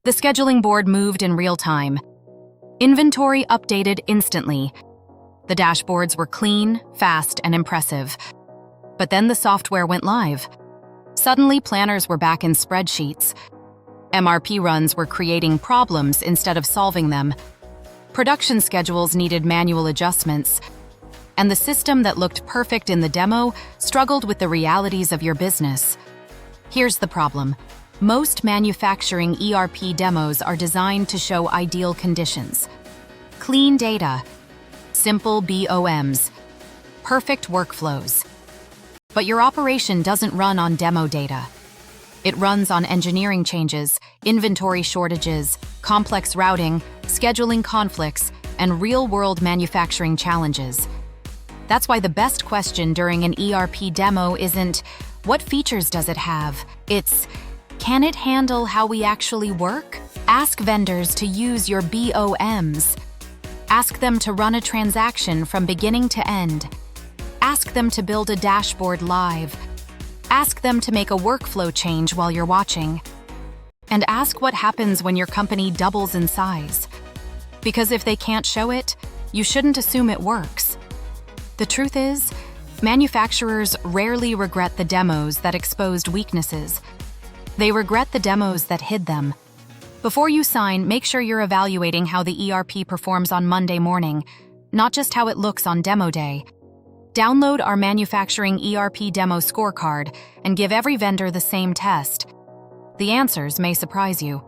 The scheduling board moved in real time. Inventory updated instantly. The dashboards were clean, fast, and impressive. But then the software went live. Suddenly, planners were back in spreadsheets. MRP runs were creating problems instead of solving them. Production schedules needed manual adjustments. And the system that looked perfect in the demo struggled with the realities of your business. Here's the problem. Most manufacturing ERP demos are designed to show ideal conditions. Clean data, simple BOMs, perfect workflows. But your operation doesn't run on demo data. It runs on engineering changes, inventory shortages, complex routing, scheduling conflicts, and real-world manufacturing challenges. That's why the best question during an ERP demo isn't, what features does it have? It's, can it handle how we actually work? Ask vendors to use your BOMs. Ask them to run a transaction from beginning to end. Ask them to build a dashboard live. Ask them to make a workflow change while you're watching. And ask what happens when your company doubles in size. Because if they can't show it, you shouldn't assume it works. The truth is, manufacturers rarely regret the demos that exposed weaknesses. They regret the demos that hid them. Before you sign, make sure you're evaluating how the ERP performs on Monday morning, not just how it looks on demo day. Download our manufacturing ERP demo scorecard and give every vendor the same test. The answers may surprise you.